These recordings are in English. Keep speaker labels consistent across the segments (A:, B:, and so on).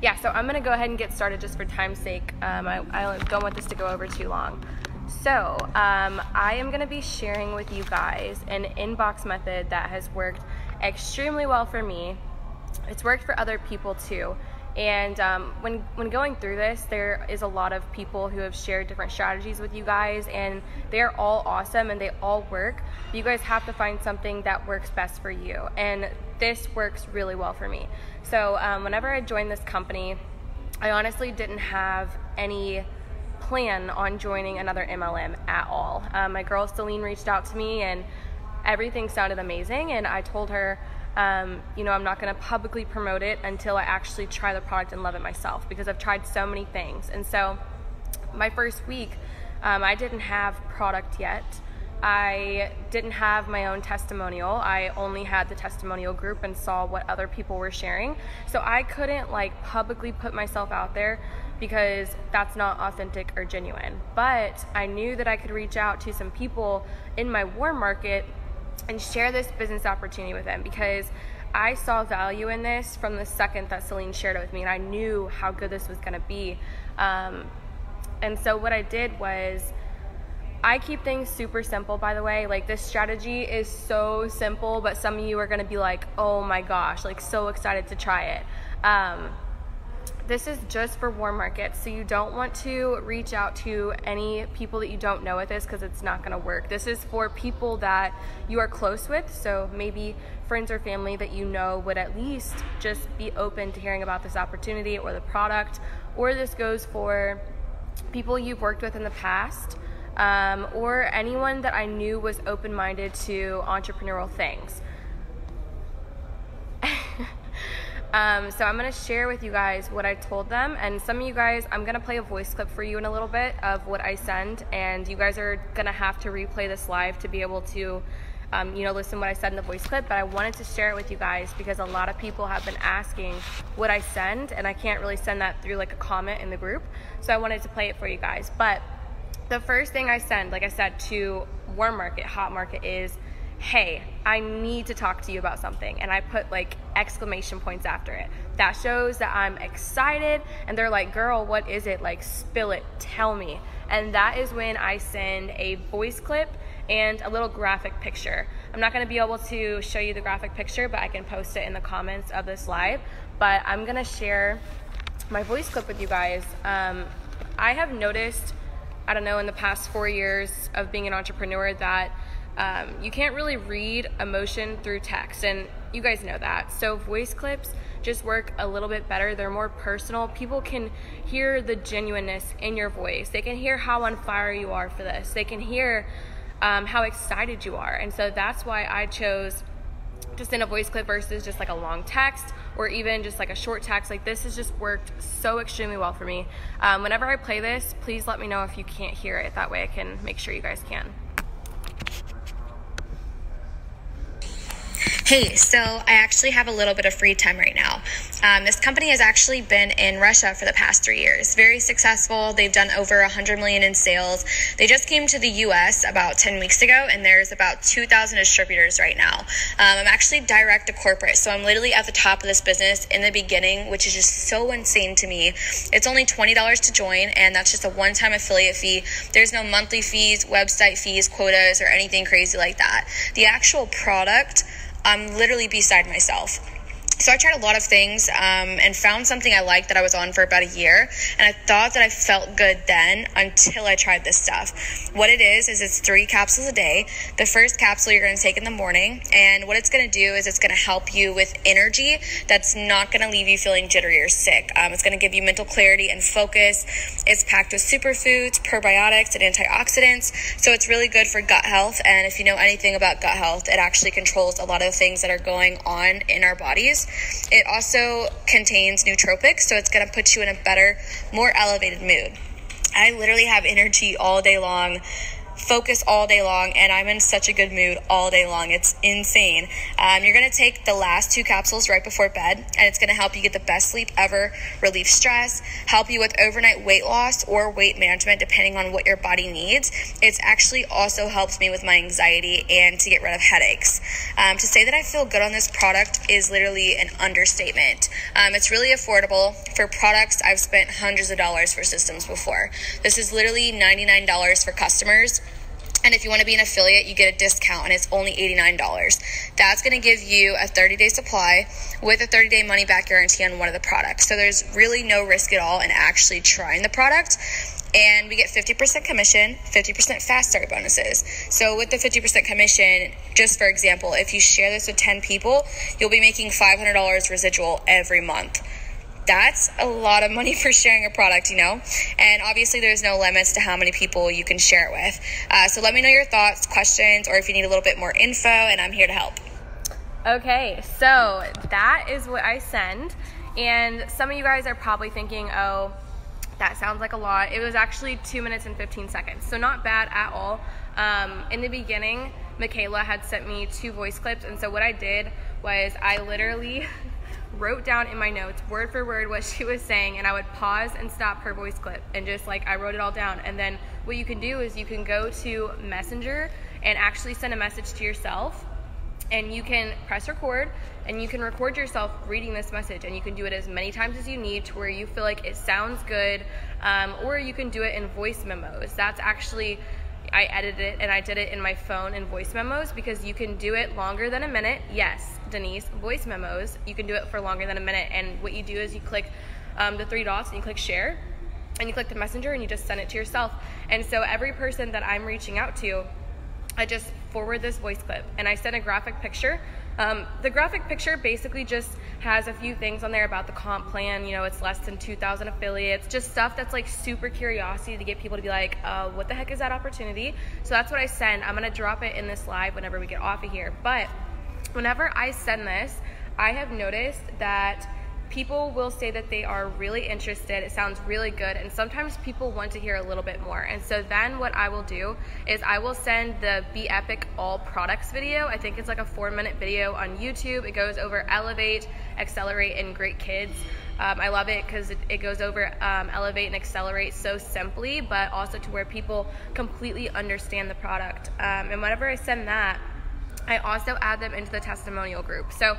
A: yeah, so I'm going to go ahead and get started just for time's sake. I don't want this to go over too long. So I am going to be sharing with you guys an inbox method that has worked extremely well for me. It's worked for other people too. And when going through this, there is a lot of people who have shared different strategies with you guys, and they're all awesome and they all work. You guys have to find something that works best for you, and this works really well for me. So whenever I joined this company, I honestly didn't have any plan on joining another MLM at all. My girl Celine reached out to me and everything sounded amazing, and I told her, I'm not going to publicly promote it until I actually try the product and love it myself, because I've tried so many things. And so my first week, I didn't have product yet. I didn't have my own testimonial. I only had the testimonial group and saw what other people were sharing. So I couldn't publicly put myself out there because that's not authentic or genuine. But I knew that I could reach out to some people in my warm market and share this business opportunity with them, because I saw value in this from the second that Celine shared it with me, and I knew how good this was going to be. And so what I did was, I keep things super simple, by the way. This strategy is so simple, but some of you are going to be like, oh my gosh, so excited to try it. This is just for warm markets, so you don't want to reach out to any people that you don't know with this, because it's not going to work. This is for people that you are close with, so maybe friends or family that you know would at least just be open to hearing about this opportunity or the product. Or this goes for people you've worked with in the past, or anyone that I knew was open-minded to entrepreneurial things. So I'm going to share with you guys what I told them, and some of you guys, I'm going to play a voice clip for you in a little bit of what I send, and you guys are going to have to replay this live to be able to listen to what I said in the voice clip. But I wanted to share it with you guys because a lot of people have been asking what I send, and I can't really send that through a comment in the group, so I wanted to play it for you guys. But the first thing I send, like I said, to warm market, hot market is, hey, I need to talk to you about something. And I put exclamation points after it. That shows that I'm excited, and they're like, girl, what is it? Spill it, tell me. And that is when I send a voice clip and a little graphic picture. I'm not gonna be able to show you the graphic picture, but I can post it in the comments of this live. But I'm gonna share my voice clip with you guys. I have noticed, I don't know, in the past 4 years of being an entrepreneur that you can't really read emotion through text, and you guys know that. So voice clips just work a little bit better. They're more personal. People can hear the genuineness in your voice. They can hear how on fire you are for this. They can hear how excited you are. And so that's why I chose just in a voice clip versus just a long text, or even just a short text. This has just worked so extremely well for me. Whenever I play this, please let me know if you can't hear it. That way I can make sure you guys can.
B: Hey, so I actually have a little bit of free time right now. This company has actually been in Russia for the past 3 years. Very successful. They've done over 100 million in sales. They just came to the US about 10 weeks ago, and there's about 2,000 distributors right now. I'm actually direct to corporate, so I'm literally at the top of this business in the beginning, which is just so insane to me. It's only $20 to join, and that's just a one-time affiliate fee. There's no monthly fees, website fees, quotas, or anything crazy like that. The actual product, I'm literally beside myself. So I tried a lot of things and found something I liked that I was on for about a year. And I thought that I felt good then until I tried this stuff. What it is it's 3 capsules a day. The first capsule you're going to take in the morning. And what it's going to do is it's going to help you with energy that's not going to leave you feeling jittery or sick. It's going to give you mental clarity and focus. It's packed with superfoods, probiotics, and antioxidants. So it's really good for gut health. And if you know anything about gut health, it actually controls a lot of the things that are going on in our bodies. It also contains nootropics, so it's going to put you in a better, more elevated mood. I literally have energy all day long. focus all day long, and I'm in such a good mood all day long. It's insane. You're going to take the last 2 capsules right before bed, and it's going to help you get the best sleep ever, relieve stress, help you with overnight weight loss or weight management depending on what your body needs. It's actually also helps me with my anxiety and to get rid of headaches. To say that I feel good on this product is literally an understatement. It's really affordable. For products, I've spent hundreds of dollars for systems before. This is literally $99 for customers. And if you want to be an affiliate, you get a discount, and it's only $89. That's going to give you a 30-day supply with a 30-day money-back guarantee on one of the products. So there's really no risk at all in actually trying the product. And we get 50% commission, 50% fast start bonuses. So with the 50% commission, just for example, if you share this with 10 people, you'll be making $500 residual every month. That's a lot of money for sharing a product, you know? And obviously there's no limits to how many people you can share it with. So let me know your thoughts, questions, or if you need a little bit more info, and I'm here to help.
A: Okay, so that is what I send. And some of you guys are probably thinking, oh, that sounds like a lot. It was actually 2 minutes and 15 seconds, so not bad at all. In the beginning, Michaela had sent me 2 voice clips, and so what I did was I literally wrote down in my notes word for word what she was saying, and I would pause and stop her voice clip and just like I wrote it all down. And then what you can do is you can go to Messenger and actually send a message to yourself, and you can press record and you can record yourself reading this message, and you can do it as many times as you need to where you feel like it sounds good, or you can do it in voice memos. That's actually, I edited it and I did it in my phone in voice memos because you can do it longer than a minute. Yes, Denise, voice memos, you can do it for longer than a minute. And what you do is you click the 3 dots and you click share, and you click the messenger and you just send it to yourself. And so every person that I'm reaching out to, I just forward this voice clip and I send a graphic picture. The graphic picture basically just has a few things on there about the comp plan. You know, it's less than 2,000 affiliates, just stuff that's like super curiosity to get people to be like, what the heck is that opportunity? So that's what I send. I'm gonna drop it in this live whenever we get off of here. But whenever I send this, I have noticed that people will say that they are really interested. It sounds really good, and sometimes people want to hear a little bit more. And so then what I will do is I will send the Be Epic All Products video. I think it's like a 4-minute video on YouTube. It goes over Elevate, Accelerate, and Great Kids. I love it because it goes over Elevate and Accelerate so simply, but also to where people completely understand the product. And whenever I send that, I also add them into the testimonial group. So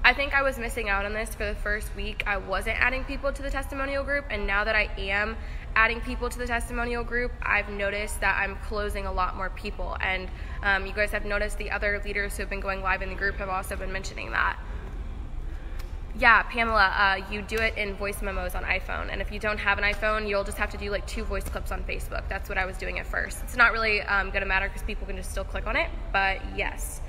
A: I think I was missing out on this for the first week. I wasn't adding people to the testimonial group, and now that I am adding people to the testimonial group, I've noticed that I'm closing a lot more people. And you guys have noticed the other leaders who have been going live in the group have also been mentioning that. Yeah, Pamela, you do it in voice memos on iPhone, and if you don't have an iPhone, you'll just have to do like 2 voice clips on Facebook. That's what I was doing at first. It's not really gonna matter because people can just still click on it, but yes.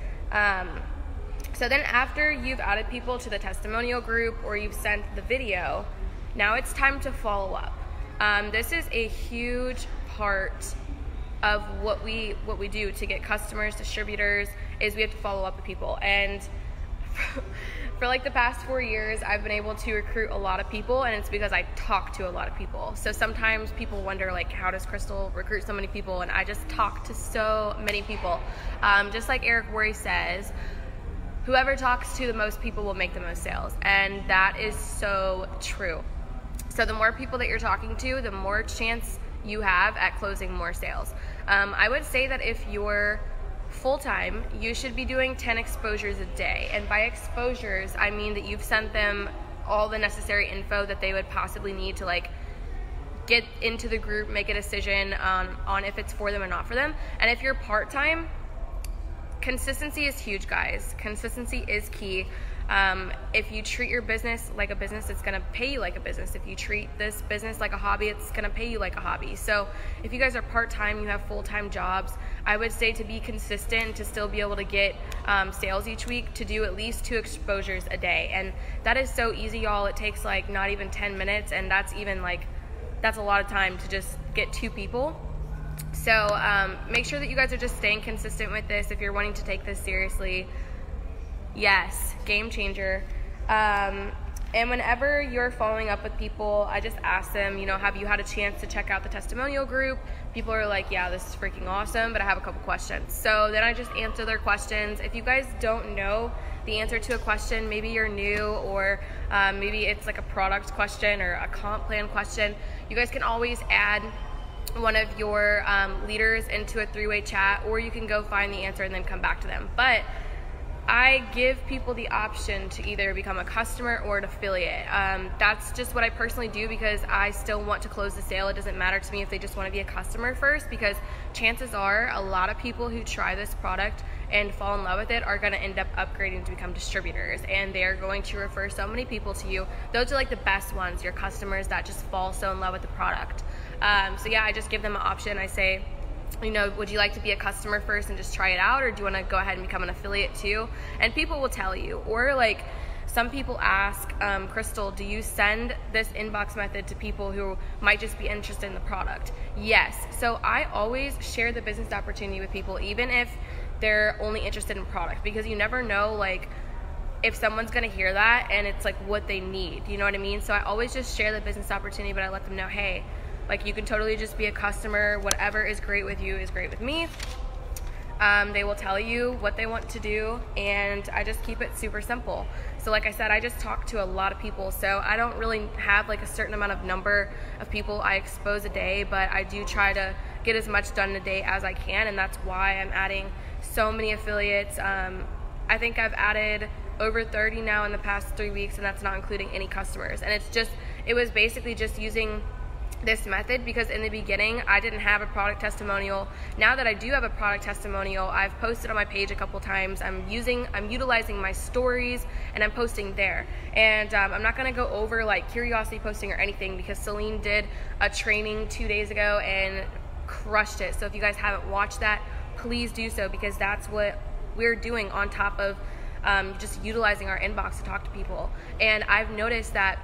A: So then after you've added people to the testimonial group or you've sent the video, now it's time to follow up. This is a huge part of what we do to get customers, distributors, is we have to follow up with people. And for like the past 4 years, I've been able to recruit a lot of people, and it's because I talk to a lot of people. So sometimes people wonder, like, how does Crystal recruit so many people? And I just talk to so many people. Just like Eric Worre says, whoever talks to the most people will make the most sales. And that is so true. So the more people that you're talking to, the more chance you have at closing more sales. I would say that if you're full-time, you should be doing 10 exposures a day. And by exposures, I mean that you've sent them all the necessary info that they would possibly need to like get into the group, make a decision on if it's for them or not for them. And if you're part-time, consistency is huge, guys. Consistency is key. If you treat your business like a business, it's gonna pay you like a business. If you treat this business like a hobby, it's gonna pay you like a hobby. So if you guys are part-time, you have full-time jobs, I would say to be consistent, to still be able to get sales each week, to do at least 2 exposures a day. And that is so easy, y'all. It takes like not even 10 minutes, and that's a lot of time to just get 2 people. So make sure that you guys are just staying consistent with this if you're wanting to take this seriously. Yes, game changer. And whenever you're following up with people, I just ask them, you know, have you had a chance to check out the testimonial group? People are like, yeah, this is freaking awesome, but I have a couple questions. So then I just answer their questions. If you guys don't know the answer to a question, maybe you're new, or maybe it's like a product question or a comp plan question, you guys can always add one of your leaders into a three-way chat, or you can go find the answer and then come back to them. But I give people the option to either become a customer or an affiliate. That's just what I personally do, because I still want to close the sale. It doesn't matter to me if they just want to be a customer first, because chances are a lot of people who try this product and fall in love with it are going to end up upgrading to become distributors, and they're going to refer so many people to you. Those are like the best ones, your customers that just fall so in love with the product. So yeah, I just give them an option. I say, you know, would you like to be a customer first and just try it out, or do you want to go ahead and become an affiliate too? And people will tell you. Or like some people ask, Crystal, do you send this inbox method to people who might just be interested in the product? Yes. So I always share the business opportunity with people, even if they're only interested in product, because you never know, like, if someone's gonna hear that and it's like what they need, you know what I mean? So I always just share the business opportunity, but I let them know, hey, like, you can totally just be a customer. Whatever is great with you is great with me. They will tell you what they want to do, and I just keep it super simple. So like I said, I just talk to a lot of people, so I don't really have like a certain amount of number of people I expose a day, but I do try to get as much done in a day as I can, and that's why I'm adding so many affiliates. I think I've added over 30 now in the past 3 weeks, and that's not including any customers. And it was basically just using this method, because in the beginning I didn't have a product testimonial. Now that I do have a product testimonial, I've posted on my page a couple times. I'm utilizing my stories, and I'm posting there. And I'm not going to go over like curiosity posting or anything, because Celine did a training 2 days ago and crushed it. So if you guys haven't watched that, please do so, because that's what we're doing on top of just utilizing our inbox to talk to people. And I've noticed that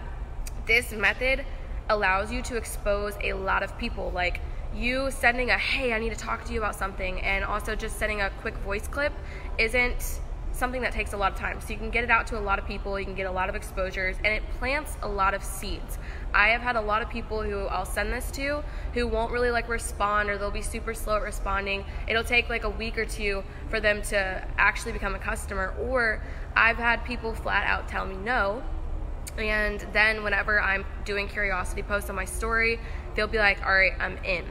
A: this method allows you to expose a lot of people. Like, you sending a, hey, I need to talk to you about something, and also just sending a quick voice clip isn't something that takes a lot of time. So you can get it out to a lot of people, you can get a lot of exposures, and it plants a lot of seeds. I have had a lot of people who I'll send this to who won't really like respond, or they'll be super slow at responding. It'll take like a week or two for them to actually become a customer, or I've had people flat out tell me no. And then whenever I'm doing curiosity posts on my story, they'll be like, all right, I'm in.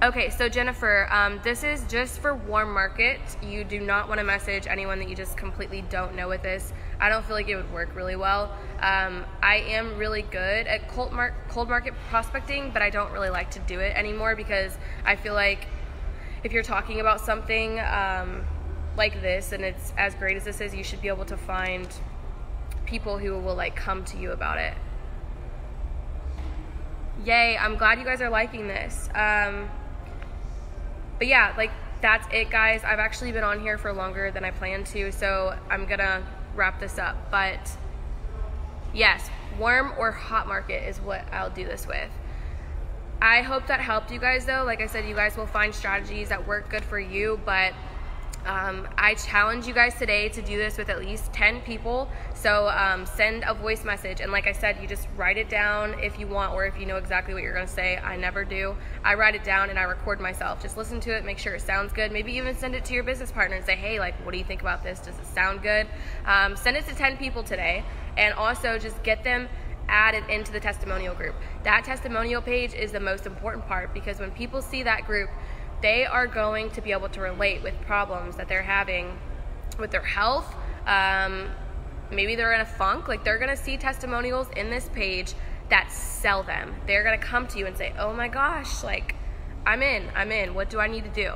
A: Okay, so Jennifer, this is just for warm market. You do not want to message anyone that you just completely don't know with this. I don't feel like it would work really well. I am really good at cold market prospecting, but I don't really like to do it anymore, because I feel like if you're talking about something like this, and it's as great as this is, you should be able to find people who will like come to you about it. Yay, I'm glad you guys are liking this. But yeah, like, that's it, guys. I've actually been on here for longer than I planned to, so I'm gonna wrap this up. But yes, warm or hot market is what I'll do this with. I hope that helped you guys, though. Like I said, you guys will find strategies that work good for you, but I challenge you guys today to do this with at least 10 people. So send a voice message, and like I said, you just write it down if you want, or if you know exactly what you're going to say. I never do. I write it down and I record myself. Just listen to it, make sure it sounds good. Maybe even send it to your business partner and say, hey, like, what do you think about this? Does it sound good? Send it to 10 people today, and also just get them added into the testimonial group. That testimonial page is the most important part, because when people see that group, they are going to be able to relate with problems that they're having with their health. Maybe they're in a funk. Like, they're gonna see testimonials in this page that sell them. They're gonna come to you and say, oh my gosh, like, I'm in, what do I need to do?